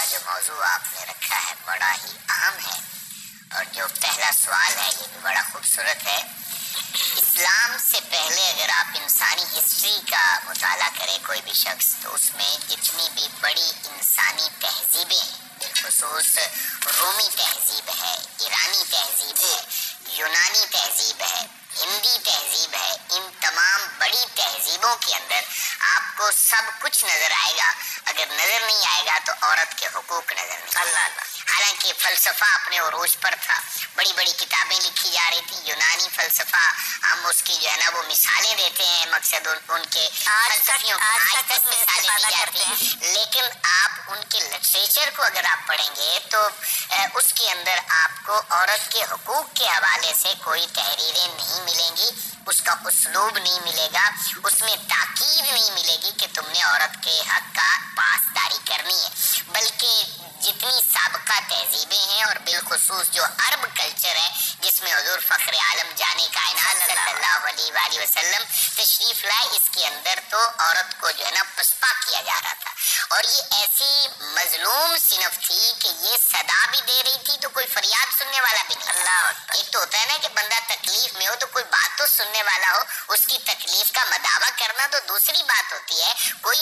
جو موضوع آپ نے رکھا ہے بڑا ہی اہم ہے، اور جو پہلا سوال ہے یہ بھی بڑا خوبصورت ہے۔ اسلام سے پہلے اگر آپ انسانی ہسٹری کا مطالعہ کرے کوئی بھی شخص، تو اس میں جتنی بھی بڑی انسانی تہذیبیں ہیں، بالخصوص رومی تہذیب ہے، ایرانی تہذیب ہے، یونانی تہذیب ہے، ہندی تہذیب ہے، ان تمام بڑی تہذیبوں کے اندر آپ کو سب کچھ نظر آئے گا۔ اگر نظر نہیں آئے گا تو عورت کے حقوق نظر نہیں آئے گا۔ حالانکہ فلسفہ اپنے عروج پر تھا، بڑی بڑی کتابیں لکھی جا رہی تھی، یونانی فلسفہ، ہم اس کی جو ہے نا وہ مثالیں دیتے ہیں، مقصد ان کے فلسفیوں آج تک مثالیں دی جاتی ہیں، لیکن آپ ان کے لٹریچر کو اگر آپ پڑھیں گے تو اس کے اندر آپ کو عورت کے حقوق کے حوالے سے کوئی تحریریں نہیں ملیں گی، اس کا اسلوب نہیں ملے گا، اس میں تاکید نہیں ملے گی کہ تم نے عورت کے حق کا پاسداری کرنی ہے، بلکہ جتنی سابقہ تہذیبیں ہیں اور بالخصوص جو عرب کلچر ہے جس میں حضور فخر عالم جانے کائنات صلی اللہ علیہ وآلہ وسلم تشریف لائے، اس کے اندر تو عورت کو جو ہے نا پسپا کیا جا رہا تھا، اور یہ ایسی مظلوم صنف تھی کہ یہ صدا بھی دے رہی تھی تو کوئی فریاد سننے والا بھی نہیں۔ ایک تو ہوتا ہے نا کہ بندہ تکلیف میں ہو تو کوئی بات تو سننے والا ہو، اس کی تکلیف کا مداوع کرنا تو دوسری بات ہوتی ہے، کوئی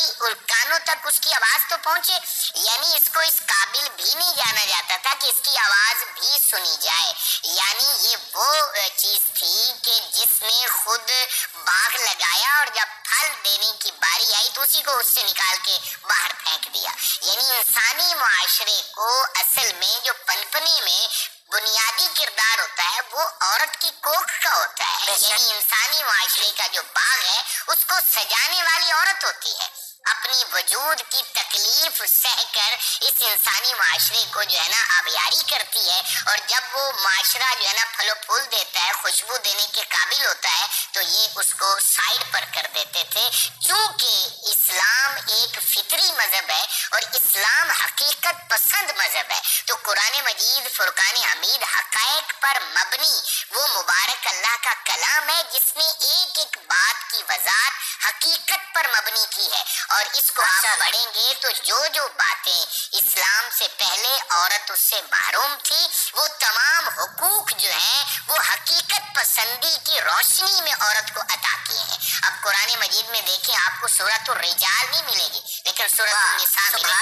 کانوں تک اس کی آواز تو پہنچے، یعنی اس کو اس قابل بھی نہیں جانا جاتا تھا کہ اس کی آواز بھی سنی جائے۔ یعنی یہ وہ چیز تھی کہ جس نے خود باغ لگایا اور جب پھل دینے کی باری آئی تو اسی کو اس سے نکال کے باہر پھینک دیا۔ یعنی انسانی معاشرے کو اصل میں جو پنپنے میں بنیادی کردار ہوتا ہے وہ عورت کی کوکھ کا ہوتا ہے، یعنی انسانی معاشرے کا جو باغ ہے اس کو سجانے والی عورت ہوتی ہے، اپنی وجود کی تکلیف سہ کر اس انسانی معاشرے کو جو ہے نا آبیاری کرتی ہے، اور جب وہ معاشرہ جو ہے نا پھل و پھول دیتا ہے، خوشبو دینے کے قابل ہوتا ہے تو یہ اس کو سائڈ پر کر دیتے تھے۔ چونکہ اسلام ایک فطری مذہب ہے اور اسلام حقیقت پسند مذہب ہے، تو قرآن مجید فرقان حمید حقائق پر مبنی وہ مبارک اللہ کا کلام ہے جس نے ایک ایک بات کی وضاحت حقیقت پر مبنی کی ہے، اور اس کو آپ پڑھیں گے تو جو باتیں اسلام سے پہلے عورت اس سے محروم تھی وہ تمام حقوق جو ہیں وہ حقیقت پسندی کی روشنی میں عورت کو عطا کیے ہیں۔ اب قرآن مجید میں دیکھیں آپ کو سورۃ الرجال نہیں ملے گی لیکن سورۃ النساء ملے گی،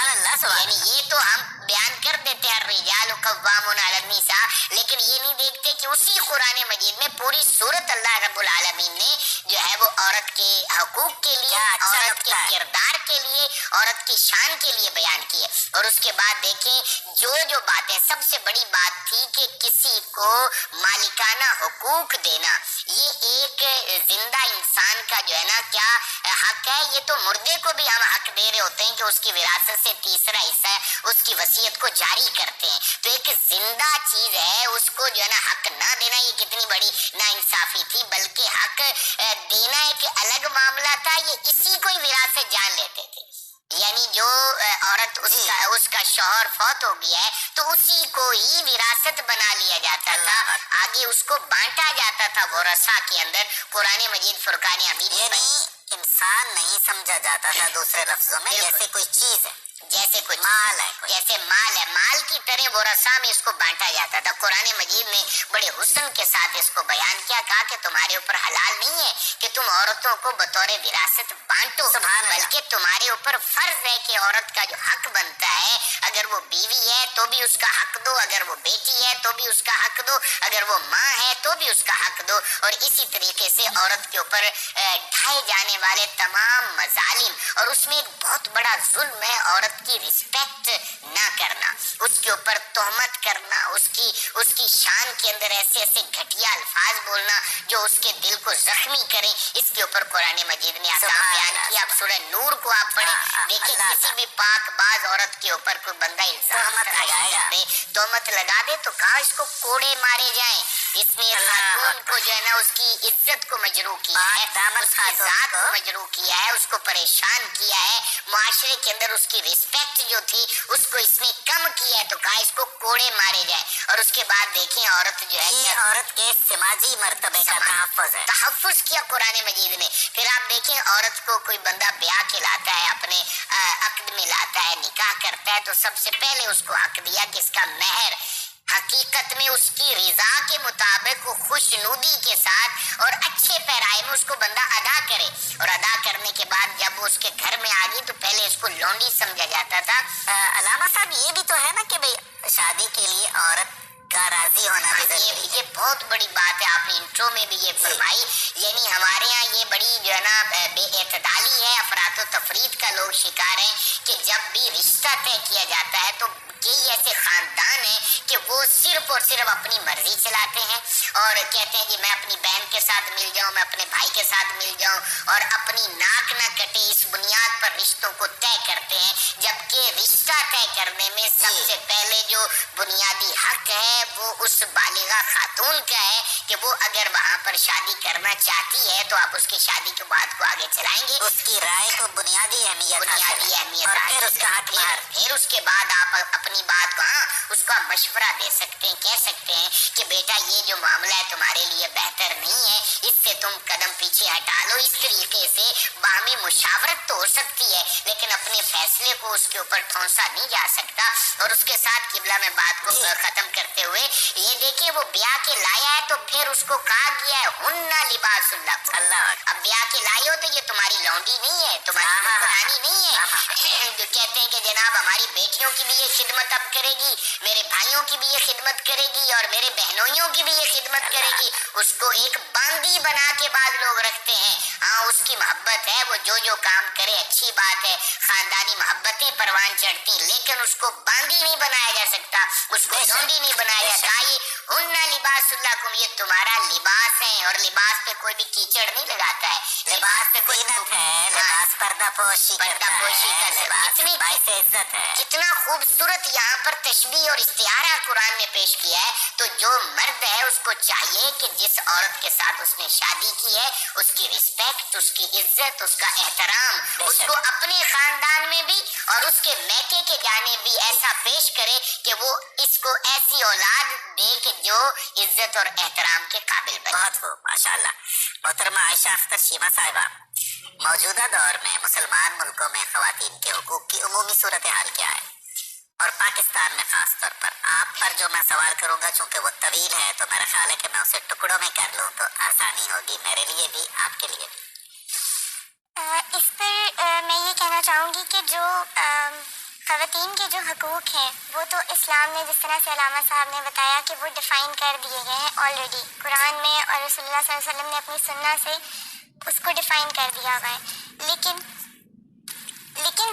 یعنی یہ تو ہم بیان کر دیتے ہیں الرجال قوامون علی النساء، لیکن یہ نہیں دیکھتے کہ اسی قرآن مجید میں پوری سورت اللہ رب العالمین نے جو ہے وہ عورت کے حقوق کے لیے، عورت کے کردار کے لیے، عورت کی شان کے لیے بیان کی ہے۔ اور اس کے بعد دیکھیں جو باتیں سب سے بڑی بات تھی کہ کسی کو مالکانہ حقوق دینا، یہ ایک زندہ انسان کا جو ہے نا کیا حق ہے، یہ تو مردے کو بھی ہم حق دے رہے ہوتے ہیں کہ اس کی وراثت سے تیسرا حصہ اس کی وصیت کو جاری کرتے ہیں، تو ایک زندہ چیز ہے اس کو جو ہے نا حق نہ دینا یہ کتنی بڑی ناانصافی تھی، بلکہ حق دینا ایک الگ معاملہ تھا، یہ اسی کو ہی وراثت جان لیتے تھے۔ یعنی جو عورت اس کا شوہر فوت ہو گیا ہے تو اسی کو ہی وراثت بنا لیا جاتا تھا، آگے اس کو بانٹا جاتا تھا ورثاء کے اندر۔ قرآن مجید فرقان حمید انسان نہیں سمجھا جاتا تھا دوسرے لفظوں میں، جیسے کوئی چیز ہے، جیسے کوئی مال ہے، جیسے مال ہے، مال کی طرح ورثاء میں اس کو بانٹا جاتا تھا۔ قرآن مجید نے بڑے حسن کے ساتھ اس کو بیان کیا، کہا کہ تمہارے اوپر حلال نہیں ہے کہ تم عورتوں کو بطور وراثت بانٹو، بلکہ تمہارے اوپر فرض ہے کہ عورت کا جو حق بنتا ہے، اگر وہ بیوی ہے تو بھی اس کا حق دو، اگر وہ بیٹی ہے تو بھی اس کا حق دو، اگر وہ ماں ہے تو بھی اس کا حق دو، اور اسی طریقے سے عورت کے اوپر ڈھائے جانے والے تمام مظالم، اور اس میں ایک بہت بڑا ظلم ہے عورت کی رسپیکٹ نہ کرنا، اس کے اوپر تہمت کرنا، اس کی شان کے اندر ایسے ایسے گھٹیا الفاظ بولنا جو اس کے دل کو زخمی کریں، اس کے اوپر قرآن مجید نے احکام بیان کیا۔ اب سورہ نور کو آپ پڑھیں، دیکھیں کسی بھی پاک باز عورت کے اوپر کوئی بندہ الزام تہمت لگا دے تو کہا اس کو کوڑے مارے جائیں، اس نے خاتون کو جو ہے نا اس کی عزت کو مجروح کیا ہے، اس کی ذات کو مجروح کیا ہے، اس کو پریشان کیا ہے، معاشرے کے اندر اس کی رسپیکٹ جو تھی اس کو اس نے کم کیا ہے، تو کہا اس کو کوڑے مارے جائیں۔ اور اس کے بعد دیکھیں عورت جو ہے عورت کے سماجی مرتبے کا تحفظ کیا قرآن مجید نے۔ پھر آپ دیکھیں عورت کو کوئی بندہ بیاہ کے لاتا ہے، اپنے عقد میں لاتا ہے، نکاح کرتا ہے، تو سب سے پہلے اس کو حق دیا کہ اس کا مہر حقیقت میں اس کی رضا کے مطابق خوشنودی کے ساتھ اور اچھے پیرائے میں اس کو بندہ ادا کرے. اور ادا کرنے کے بعد جب وہ اس کے گھر میں آ گئی تو پہلے اس کو لونڈی سمجھا جاتا تھا. علامہ صاحب یہ بھی تو ہے نا کہ بھئی شادی کے لیے عورت کا راضی ہونا بھی ضروری ہے. یہ بہت بڑی بات ہے, آپ نے انٹرو میں بھی یہ فرمائی. یعنی ہمارے ہاں یہ بڑی جو ہے نا بے اعتدالی ہے, افراط و تفرید کا لوگ شکار ہیں کہ جب بھی رشتہ طے کیا جاتا ہے تو کئی ایسے خاندان ہیں کہ وہ صرف اور صرف اپنی مرضی چلاتے ہیں اور کہتے ہیں کہ میں اپنی بہن کے ساتھ مل جاؤں, میں اپنے بھائی کے ساتھ مل جاؤں, اور اپنی ناک نہ کٹے اس بنیاد پر رشتوں کو طے کرتے ہیں. جبکہ رشتہ طے کرنے میں سب سے پہلے جو بنیادی حق ہے وہ اس بالغہ خاتون کا ہے کہ وہ اگر وہاں پر شادی کرنا چاہتی ہے تو آپ اس کی شادی کے بعد کو آگے چلائیں گے. اس کی رائے کو بنیادی اہمیت پھر اس کے بعد آپ اپنی بات کو اس کا مشورہ دے سکتے ہیں, کہہ سکتے ہیں کہ بیٹا یہ جو معاملہ ہے تمہارے لیے بہتر نہیں ہے, اس سے تم قدم پیچھے ہٹا لو. اس طریقے سے باہمی مشاورت تو ہو سکتی ہے لیکن اپنے فیصلے کو اس کے اوپر ٹھونسا نہیں جا سکتا. اور اس کے ساتھ قبلہ میں بات کو ختم کرتے ہوئے یہ دیکھیں وہ بیاہ کے لایا ہے تو پھر اس کو کہا گیا ہے ہن لباس اللہ. اب بیاہ کے لائی ہو تو یہ تمہاری لونڈی نہیں ہے, تمہاری نوکرانی نہیں ہے. جو کہتے ہیں کہ جناب ہماری بیٹیوں کی بھی یہ خدمت اب کرے گی, میرے بھائیوں کی بھی یہ خدمت کرے گی اور میرے بہنوئیوں کی بھی یہ خدمت کرے گی. اس کو ایک باندی بنا کے بعد لوگ رکھتے ہیں. ہاں اس کی محبت ہے, وہ جو کام کرے اچھی بات ہے, خاندانی محبتیں پروان چڑھتی, لیکن اس کو باندی نہیں بنایا جا سکتا, اس کو لونڈی نہیں بنایا جا سکتا. یہ ہن لباس لکم, یہ تمہارا لباس ہے, اور لباس پہ کوئی بھی کیچڑ نہیں لگاتا ہے. لباس پہ کوئی لباس پردہ پوشی کا لباس باعث عزت ہے. کتنا خوبصورت یہاں پر تشبیہ اور استعارہ قرآن نے پیش کیا ہے. تو جو مرد ہے اس کو چاہیے کہ جس عورت کے ساتھ اس نے شادی کی ہے اس کی رسپیکٹ, اس کی عزت, اس کا احترام اس کو اپنے خاندان میں بھی اور اس کے میکے کے جانب بھی ایسا پیش کرے کہ وہ اس کو ایسی اولاد دے کہ جو عزت اور احترام کے قابل بنے. بہت خوب, ماشاءاللہ. محترمہ عائشہ اختر شیما صاحبہ, موجودہ دور میں مسلمان ملکوں میں خواتین کے حقوق کی عمومی صورتحال کیا ہے, اور پاکستان میں خاص طور پر؟ آپ پر جو میں سوال کروں گا چونکہ وہ طویل ہے تو میرا خیال ہے کہ میں اسے ٹکڑوں میں کر لوں تو آسانی ہوگی میرے لیے بھی, آپ کے لیے بھی. اس پر میں یہ کہنا چاہوں گی کہ جو خواتین کے جو حقوق ہیں وہ تو اسلام نے جس طرح سے علامہ صاحب نے بتایا کہ وہ ڈیفائن کر دیے گئے ہیں آلریڈی قرآن میں, اور رسول اللہ صلی اللہ علیہ وسلم نے اپنی سنت سے اس کو ڈیفائن کر دیا ہوا ہے. لیکن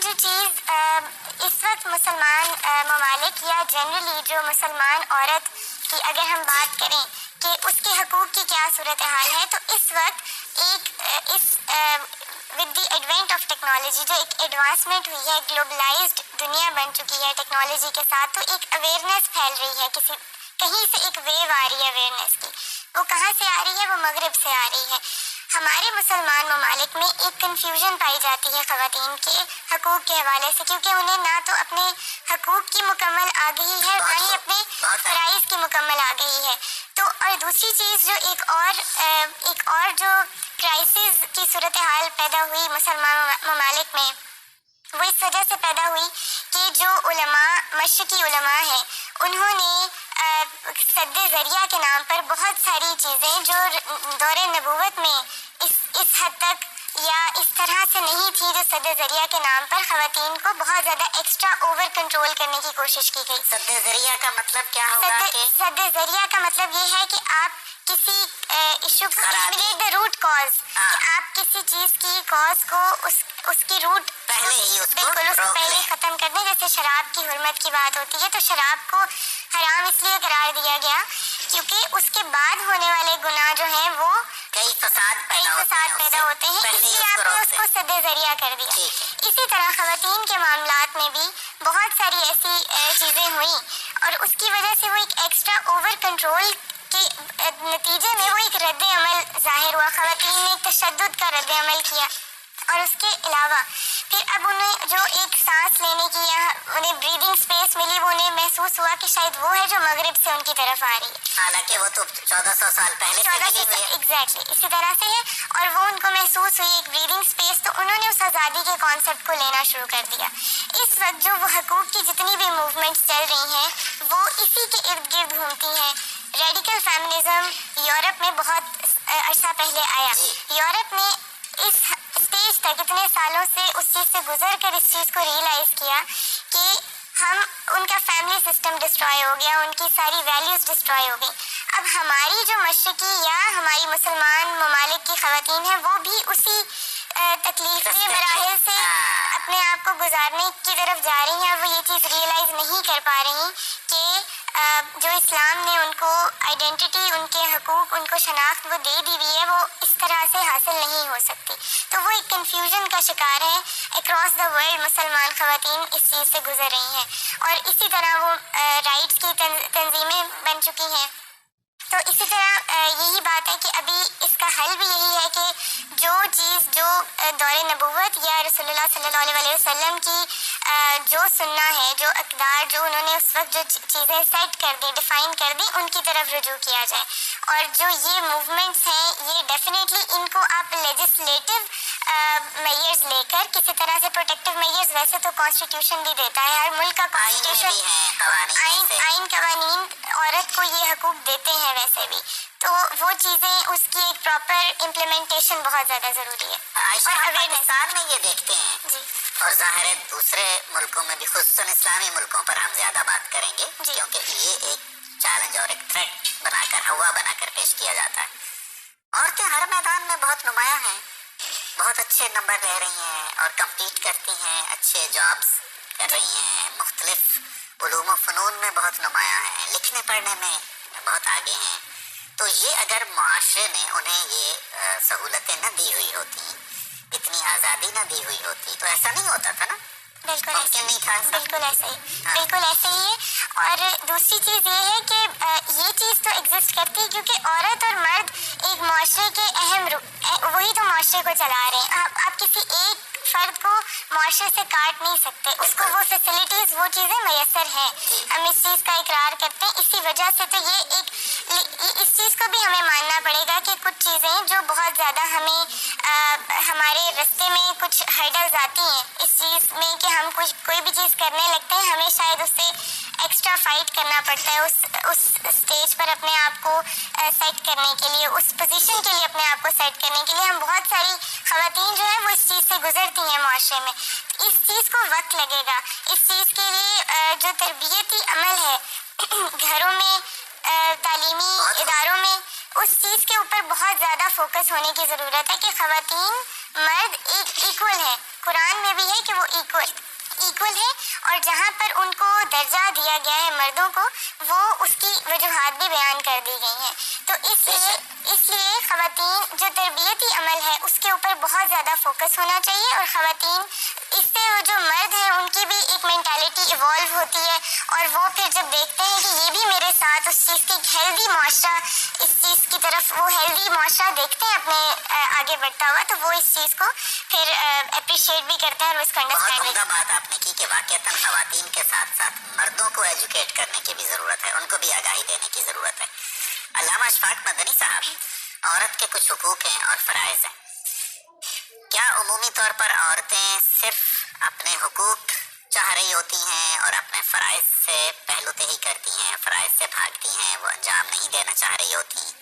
جو چیز اس وقت مسلمان ممالک یا جنرلی جو مسلمان عورت کی اگر ہم بات کریں کہ اس کے حقوق کی کیا صورتحال ہے, تو اس وقت with the advent of technology جو ایک ایڈوانسمنٹ ہوئی ہے, گلوبلائزڈ دنیا بن چکی ہے ٹیکنالوجی کے ساتھ, تو ایک اویئرنیس پھیل رہی ہے, کہیں سے ایک ویو آ رہی ہے اویئرنیس کی. وہ کہاں سے آ رہی ہے؟ وہ مغرب سے آ رہی ہے. ہمارے مسلمان ممالک میں ایک کنفیوژن پائی جاتی ہے خواتین کے حقوق کے حوالے سے, کیونکہ انہیں نہ تو اپنے حقوق کی مکمل آگہی ہے نہ ہی اپنے فرائض کی مکمل آگہی ہے. تو اور دوسری چیز جو ایک اور جو کرائسس کی صورتحال پیدا ہوئی مسلمان ممالک میں, وہ اس وجہ سے پیدا ہوئی کہ جو علماء, مشرقی علماء ہیں, انہوں نے سد ذریعہ کے نام پر بہت ساری چیزیں جو دور نبوت میں اس حد تک یا اس طرح سے نہیں تھی, جو سد ذریعہ کے نام پر خواتین کو بہت زیادہ ایکسٹرا اوور کنٹرول کرنے کی کوشش کی گئی. سد ذریعہ کا مطلب کیا ہوگا؟ سد ذریعہ کا مطلب یہ ہے کہ آپ کسی ایشو کو ایلیمینیٹ دا روٹ کاز, کہ آپ کسی چیز کی کاز کو اس کی روٹ بالکل اس کو پہلے ختم کر دیں. جیسے شراب کی حرمت کی بات ہوتی ہے تو شراب کو حرام اس لیے قرار دیا گیا کیونکہ اس کے بعد ہونے والے گناہ جو ہیں وہ کئی فساد پیدا ہوتے ہیں, اس لیے آپ نے اس کو سد ذریعہ کر دیا. اسی طرح خواتین کے معاملات میں بھی بہت ساری ایسی چیزیں ہوئیں اور اس کی وجہ سے وہ ایک ایکسٹرا اوور کنٹرول کے نتیجے میں وہ ایک رد عمل ظاہر ہوا. خواتین نے ایک تشدد کا رد عمل کیا, اور اس کے علاوہ پھر اب انہیں جو ایک سانس لینے کی یا انہیں بریدنگ اسپیس ملی, وہ انہیں محسوس ہوا کہ شاید وہ ہے جو مغرب سے ان کی طرف آ رہی ہے, حالانکہ وہ تو 1400 سال پہلے ایگزیکٹلی اسی طرح سے ہے. اور وہ ان کو محسوس ہوئی ایک بریدنگ اسپیس, تو انہوں نے اس آزادی کے کانسیپٹ کو لینا شروع کر دیا. اس وقت جو وہ حقوق کی جتنی بھی گھومتی ہیں. ریڈیکل فیمنزم یورپ میں بہت عرصہ پہلے آیا. یورپ نے اس اسٹیج تک اتنے سالوں سے اس چیز سے گزر کر اس چیز کو ریئلائز کیا کہ ان کا فیملی سسٹم ڈسٹرائے ہو گیا, ان کی ساری ویلیوز ڈسٹرائے ہو گئی. اب ہماری جو مشرقی یا ہماری مسلمان ممالک کی خواتین ہیں وہ بھی اسی تکلیفی مراحل سے اپنے آپ کو گزارنے کی طرف جا رہی ہیں, اور وہ یہ چیز ریئلائز نہیں کر پا رہی کہ جو اسلام نے ان کو آئیڈینٹی, ان کے حقوق, ان کو شناخت وہ دے دی ہوئی ہے, وہ اس طرح سے حاصل نہیں ہو سکتی. تو وہ ایک کنفیوژن کا شکار ہے. اکراس دا ورلڈ مسلمان خواتین اس چیز سے گزر رہی ہیں, اور اسی طرح وہ رائٹس کی تنظیمیں بن چکی ہیں. تو اسی طرح یہی بات ہے کہ ابھی اس کا حل بھی یہی ہے کہ جو چیز جو دور نبوت یا رسول اللہ صلی اللہ علیہ وسلم کی جو سننا ہے, جو اقدار جو انہوں نے اس وقت جو چیزیں سیٹ کر دی, ڈیفائن کر دی, ان کی طرف رجوع کیا جائے. اور جو یہ موومنٹس ہیں یہ ڈیفینیٹلی ان کو آپ لیجسلیٹو میئرز لے کر کسی طرح سے پروٹیکٹیو میئرز, ویسے تو کانسٹیٹیوشن بھی دیتا ہے, ہر ملک کا کانسٹیٹیوشن آئین قوانین عورت کو یہ حقوق دیتے ہیں ویسے بھی, تو وہ چیزیں اس کی ایک پراپر امپلیمنٹیشن بہت زیادہ ضروری ہے. اور پاکستان میں یہ دیکھتے ہیں اور ظاہر ہے دوسرے ملکوں میں بھی, خصوصاً اسلامی ملکوں پر ہم زیادہ بات کریں گے کیونکہ یہ ایک چیلنج اور ایک تھریٹ بنا کر, ہوا بنا کر پیش کیا جاتا ہے. عورتیں ہر میدان میں بہت نمایاں ہیں, بہت اچھے نمبر لے رہی ہیں اور کمپیٹ کرتی ہیں, اچھے جابس کر رہی ہیں, مختلف علوم و فنون میں بہت نمایاں ہیں, لکھنے پڑھنے میں بہت آگے ہیں. تو یہ اگر معاشرے نے انہیں یہ سہولتیں نہ دی ہوئی ہوتی, اتنی آزادی نہ دی ہوئی ہوتی, تو ایسا نہیں ہوتا تھا نا. بالکل ایسے ہی ہے. اور دوسری چیز یہ ہے کہ یہ چیز تو ایگزسٹ کرتی ہے کیونکہ عورت اور مرد ایک معاشرے کے اہم وہی تو معاشرے کو چلا رہے ہیں. آپ کسی ایک فرد کو معاشرے سے کاٹ نہیں سکتے, اس کو وہ فیسلٹیز, وہ چیزیں میسر ہیں. ہم اس چیز کا اقرار کرتے ہیں, اسی وجہ سے تو یہ ایک اس چیز کو بھی ہمیں ماننا پڑے گا کہ کچھ چیزیں جو بہت زیادہ ہمیں ہمارے رستے میں کچھ ہرڈلز آتی ہیں اس چیز میں کہ ہم کوئی بھی چیز کرنے لگتے ہیں, ہمیں شاید اس سے ایکسٹرا فائٹ کرنا پڑتا ہے اس اسٹیج پر اپنے آپ کو سیٹ کرنے کے لیے, اس پوزیشن کے لیے اپنے آپ کو سیٹ کرنے کے لیے. ہم بہت ساری خواتین جو ہیں وہ اس چیز سے گزرتی ہیں معاشرے میں. اس چیز کو وقت لگے گا. اس چیز کے لیے جو تربیتی عمل ہے گھروں میں, تعلیمی اداروں میں, اس چیز کے اوپر بہت زیادہ فوکس ہونے کی ضرورت ہے کہ خواتین مرد ایکول ہے. قرآن میں بھی ہے کہ وہ ایکول ہے, اور جہاں پر ان کو درجہ دیا گیا ہے مردوں کو, وہ اس کی وجوہات بھی بیان کر دی گئی ہیں. تو اس لیے خواتین جو تربیتی عمل ہے اس کے اوپر بہت زیادہ فوکس ہونا چاہیے. اور خواتین اس سے جو مرد ہیں ان کی بھی ایک مینٹالٹی ایوالو ہوتی ہے, اور وہ پھر جب دیکھتے ہیں کہ یہ بھی میرے ساتھ اس چیز کی ہیلدی معاشرہ, اس چیز کی طرف وہ ہیلدی معاشرہ دیکھتے ہیں اپنے آگے بڑھتا ہوا, تو وہ اس چیز کو پھر اپریشیٹ بھی کرتے ہیں اور اس کو انڈرسٹینڈ بھی. بات آپ نے کی کہ واقعتاً خواتین کے ساتھ ساتھ مردوں کو ایجوکیٹ کرنے کی بھی ضرورت ہے, ان کو بھی آگاہی دینے کی ضرورت ہے. علامہ اشفاق مدنی صاحب, عورت کے کچھ حقوق ہیں اور فرائض ہیں. کیا عمومی طور پر عورتیں صرف اپنے حقوق چاہ رہی ہوتی ہیں اور اپنے فرائض سے پہلو تہی کرتی ہیں, فرائض سے بھاگتی ہیں, وہ انجام نہیں دینا چاہ رہی ہوتی؟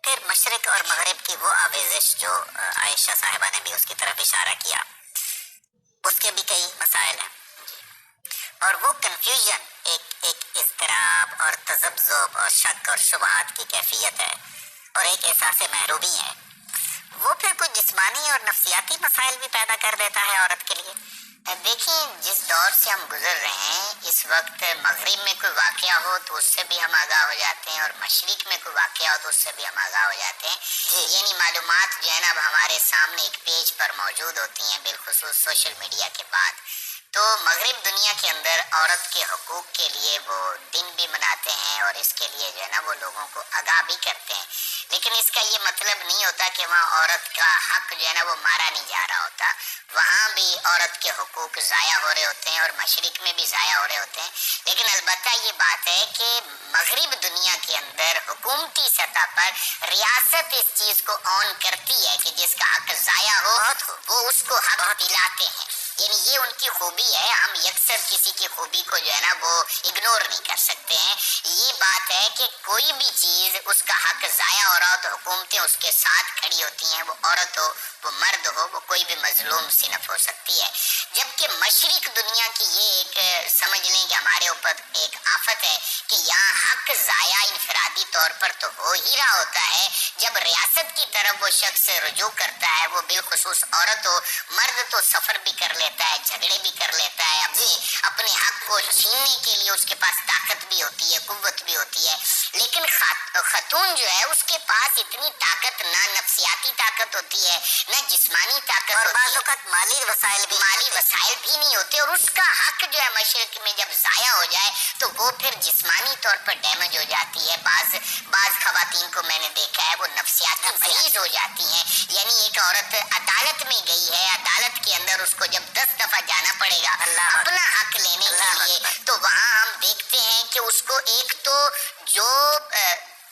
پھر مشرق اور مغرب کی وہ آمیزش جو عائشہ صاحبہ نے بھی اس کی طرف اشارہ کیا, اس کے بھی کئی مسائل ہیں, اور وہ کنفیوژن ایک اضطراب اور تذبذب اور شک اور شبہات کی کیفیت ہے, اور ایک احساس محرومی ہے. وہ پھر کچھ جسمانی اور نفسیاتی مسائل بھی پیدا کر دیتا ہے عورت کے لیے. دیکھیں, جس دور سے ہم گزر رہے ہیں اس وقت مغرب میں کوئی واقعہ ہو تو اس سے بھی ہم آگاہ ہو جاتے ہیں, اور مشرق میں کوئی واقعہ ہو تو اس سے بھی ہم آگاہ ہو جاتے ہیں. یعنی معلومات جو ہے نا اب ہمارے سامنے ایک پیج پر موجود ہوتی ہیں, بالخصوص سوشل میڈیا کے بعد. تو مغرب دنیا کے اندر عورت کے حقوق کے لیے وہ دن بھی مناتے ہیں اور اس کے لیے جو ہے نا وہ لوگوں کو آگاہ بھی کرتے ہیں, لیکن اس کا یہ مطلب نہیں ہوتا کہ وہاں عورت کا حق جو ہے نا وہ مارا نہیں جا رہا ہوتا. وہاں بھی عورت کے حقوق ضائع ہو رہے ہوتے ہیں اور مشرق میں بھی ضائع ہو رہے ہوتے ہیں. لیکن البتہ یہ بات ہے کہ مغرب دنیا کے اندر حکومتی سطح پر ریاست اس چیز کو آن کرتی ہے کہ جس کا حق ضائع ہو وہ اس کو حق دلاتے ہیں. یعنی یہ ان کی خوبی ہے. ہم یکسر کسی کی خوبی کو جو ہے نا وہ اگنور نہیں کر سکتے ہیں. یہ بات ہے کہ کوئی بھی چیز اس کا حق ضائع ہو رہا ہو تو حکومتیں اس کے ساتھ کھڑی ہوتی ہیں. وہ عورت ہو, وہ مرد ہو, وہ کوئی بھی مظلوم صنف ہو سکتی ہے. جبکہ مشرق دنیا کی یہ ایک سمجھ لیں کہ ہمارے اوپر ایک آفت ہے کہ یہاں حق ضائع انفرادی طور پر تو ہو ہی رہا ہوتا ہے. جب ریاست کی طرف وہ شخص رجوع کرتا ہے, وہ بالخصوص عورت ہو, مرد تو سفر بھی کر لیتا ہے, جھگڑے بھی کر لیتا ہے, اپنے حق کو چھیننے کے لیے اس کے پاس طاقت بھی ہوتی ہے, قوت بھی ہوتی ہے. لیکن خاتون جو ہے اس کے پاس اتنی طاقت, نہ نفسیاتی طاقت ہوتی ہے, نہ جسمانی طاقت اور ہوتی بعض ہے, اوقات مالی وسائل بھی نہیں ہوتے. اور اس کا حق جو ہے مشرق میں جب ضائع ہو جائے تو وہ پھر جسمانی طور پر ڈیمیج ہو جاتی ہے. بعض خواتین کو میں نے دیکھا ہے وہ نفسیاتی مریض ہو جاتی ہیں. یعنی ایک عورت عدالت میں گئی ہے, عدالت کے اندر اس کو جب 10 دفعہ جانا پڑے گا اپنا حق لینے کے لیے, تو وہاں ہم دیکھتے ہیں کہ اس کو ایک تو جو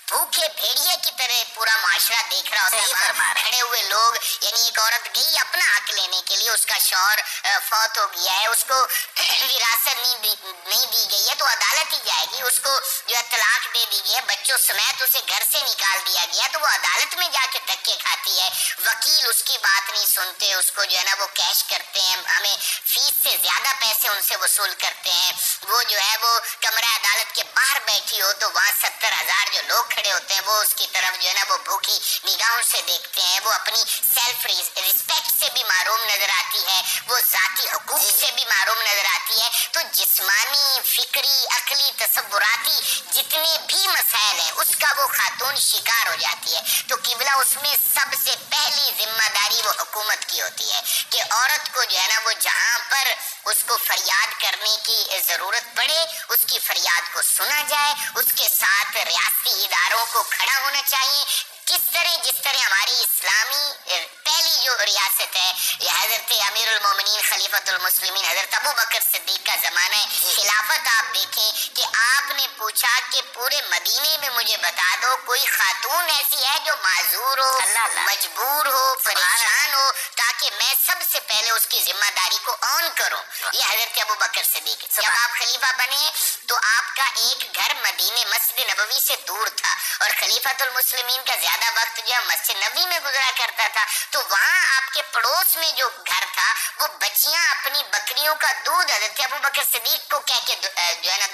بھوکے بھیڑیے کی طرح پورا معاشرہ دیکھ رہا ہوتا ہے, کھڑے ہوئے لوگ. یعنی ایک عورت گئی اپنا حق لینے کے لیے, اس کا شوہر فوت ہو گیا ہے, اس کو وراثت نہیں دی گئی ہے تو عدالت ہی جائے گی. اس کو جو ہے طلاق دے دی گئی ہے, بچوں سمیت اسے گھر سے نکال دیا گیا, تو وہ عدالت میں جا کے دھکے کھاتی ہے. وکیل اس کی بات نہیں سنتے, اس کو جو ہے نا وہ کیش کرتے ہیں, ہمیں فیس سے زیادہ پیسے ان سے وصول کرتے ہیں. وہ جو ہے وہ کمرہ عدالت کے باہر بیٹھی ہو تو وہاں 70,000 جو لوگ کھڑے ہوتے ہیں وہ اس کی طرف جو ہے نا وہ بھوکی نگاہوں سے دیکھتے ہیں. وہ اپنی سیلف ریسپیکٹ سے بھی محروم نظر آتی ہے, وہ ذاتی حقوق سے بھی محروم نظر آتی ہے. تو جسمانی, فکری, عقلی, تصوراتی جتنے بھی مسائل ہیں اس کا وہ خاتون شکار ہو جاتی ہے. تو قبلہ اس میں سب سے پہلی ذمہ داری وہ حکومت کی ہوتی ہے کہ عورت کو جو ہے نا وہ جہاں پر اس کو فریاد کرنے کی ضرورت پڑے اس کی فریاد کو سنا جائے, اس کے ساتھ ریاستی اداروں کو کھڑا ہونا چاہیے. جس طرح ہماری اسلامی پہلی جو ریاست ہے یہ حضرت امیر المومنین خلیفۃ المسلمین حضرت ابو بکر صدیق کا زمانہ ہے خلافت. آپ دیکھیں کہ آپ نے پوچھا کہ پورے مدینے میں مجھے بتا دو کوئی خاتون ایسی ہے جو معذور ہو, مجبور ہو, پریشان ہو, تاکہ میں سب سے پہلے اس کی ذمہ داری کو آن کروں. یہ حضرت ابو بکر صدیق. جب آپ خلیفہ بنے تو آپ کا ایک گھر مدینے مسجد نبوی سے دور تھا, اور خلیفۃ المسلمین کا زیادہ وقت جو ہے مسجد نبوی میں گزرا کرتا تھا. تو وہاں آپ کے پڑوس میں جو گھر تھا وہ بچیاں اپنی بکریوں کا دودھ حضرت ابو بکر صدیق کو کہہ کے جو ہے نا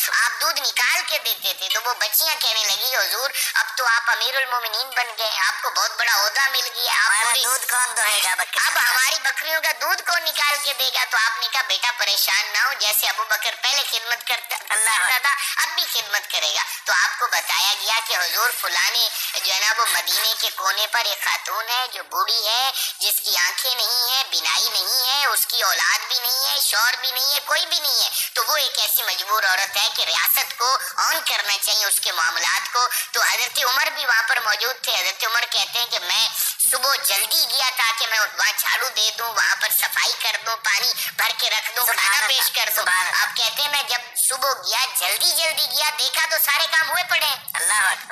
آپ دودھ نکال کے دیتے تھے. تو وہ بچیاں کہنے لگی حضور اب تو آپ امیر المومنین بن گئے, آپ کو بہت بڑا عہدہ مل گیا, دودھ کون دے گا, اب ہماری بکریوں کا دودھ کون نکال کے دے گا. تو آپ نے کہا بیٹا پریشان نہ ہو, جیسے ابو بکر پہلے خدمت کرتا تھا اب بھی خدمت کرے گا. تو آپ کو بتایا گیا کہ حضور فلانے جو ہے نا وہ مدینے کے کونے پر ایک خاتون ہے جو بوڑھی ہے, جس کی آنکھیں نہیں ہے, بینائی نہیں ہے, اس کی اولاد بھی نہیں ہے, شوہر بھی نہیں ہے, کوئی بھی نہیں ہے. تو وہ ایک ایسی مجبور عورت ہے کہ ریاست کو آن کرنا چاہیے اس کے معاملات کو. تو حضرت عمر بھی وہاں پر موجود تھے. حضرت عمر کہتے ہیں کہ میں صبح جلدی گیا تاکہ میں وہاں جھاڑو دے دوں, وہاں پر صفائی کر دوں, پانی بھر کے رکھ دوں, کھانا پیش کر دوں. آپ کہتے ہیں میں جب صبح گیا جلدی گیا, دیکھا تو سارے کام ہوئے پڑے ہیں.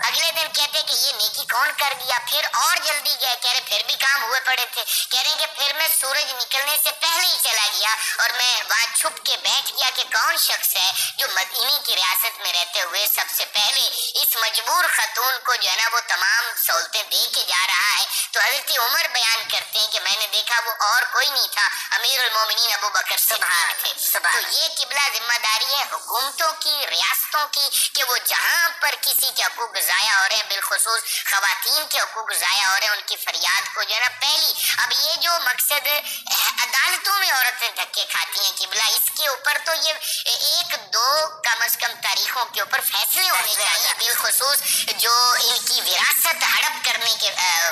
اگلے دن کہتے کہ یہ نیکی کون کر گیا, پھر اور جلدی گیا, کہہ رہے پھر بھی کام ہوئے پڑے تھے. کہہ رہے کہ پھر میں سورج نکلنے سے پہلے ہی چلا گیا اور میں وہاں چھپ کے بیٹھ گیا کہ کون شخص ہے جو مدینے کی ریاست میں رہتے ہوئے سب سے پہلے اس مجبور خاتون کو جو ہے نا وہ تمام سہولتیں دے کے جا رہا ہے. تو حضرت عمر بیان کرتے ہیں کہ میں نے دیکھا وہ اور کوئی نہیں تھا, امیر المومنین ابو بکر صدیق تھے. تو یہ قبلہ ذمہ داری ہے حکومتوں کی, ریاستوں کی, کہ وہ جہاں پر کسی کے حقوق ضائع ہو رہے ہیں, بالخصوص خواتین کے حقوق ضائع ہو رہے ہیں, ان کی فریاد کو جو ہے نا پہلی. اب یہ جو مقصد عدالتوں میں عورتیں دھکے کھاتی ہیں قبلہ, اس کے اوپر تو یہ 1-2 کم از کم تاریخوں کے اوپر فیصلے ہونے چاہیے, بالخصوص جو ان کی وراثت ہڑپ کرنے کے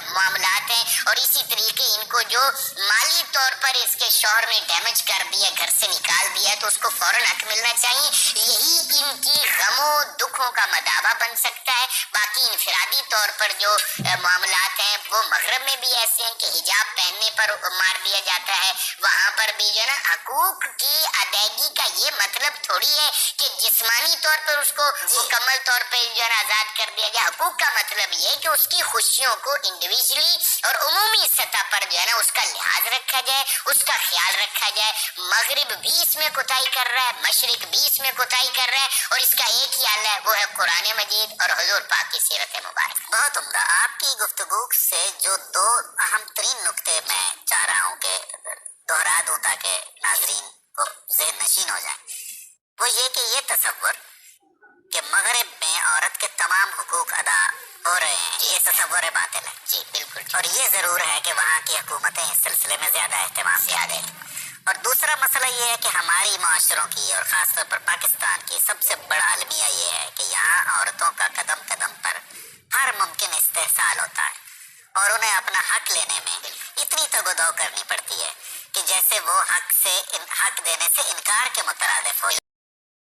معاملات ہیں, اور اسی طریقے ان کو جو مالی طور پر اس کے شوہر نے ڈیمیج کر دیا, گھر سے نکال دیا, تو اس کو فوراً حق ملنا چاہیے. یہی ان کی غموں دکھوں کا مداوا بن سکتا ہے. باقی انفرادی طور پر جو معاملات ہیں وہ مغرب میں بھی ایسے ہیں کہ حجاب پہننے پر مار دیا جاتا ہے, وہاں پر بھی جو ہے نا حقوق کی ادائیگی کا یہ مطلب تھوڑی ہے کہ جس جسمانی طور پر اس کو مکمل طور پہ جو ہے نا آزاد کر دیا گیا. حقوق کا مطلب یہ ہے کہ اس کی خوشیوں کو انڈیویجلی اور عمومی سطح پر جو ہے نا اس کا لحاظ رکھا جائے, اس کا خیال رکھا جائے. مغرب بھی اس میں کوتاہی کر رہا ہے, مشرق بھی اس میں کوتاہی کر رہا ہے, اور اس کا ایک ہی حل ہے, وہ ہے قرآن مجید اور حضور پاک کی سیرت مبارک. بہت عمدہ. آپ کی گفتگو سے جو دو اہم ترین نکتے میں چاہ رہا ہوں کہ دہرا دوں تاکہ ناظرین کو ذہن نشین ہو جائیں, وہ یہ کہ یہ تصور کہ مغرب میں عورت کے تمام حقوق ادا ہو رہے ہیں, یہ تصور باطل ہے. جی بالکل. اور یہ ضرور ہے کہ وہاں کی حکومتیں اس سلسلے میں زیادہ اہتمام زیادہ ہے. اور دوسرا مسئلہ یہ ہے کہ ہماری معاشروں کی اور خاص طور پر پاکستان کی سب سے بڑا المیہ یہ ہے کہ یہاں عورتوں کا قدم قدم پر ہر ممکن استحصال ہوتا ہے, اور انہیں اپنا حق لینے میں اتنی تگ و دو کرنی پڑتی ہے کہ جیسے وہ حق دینے سے انکار کے مترادف ہو.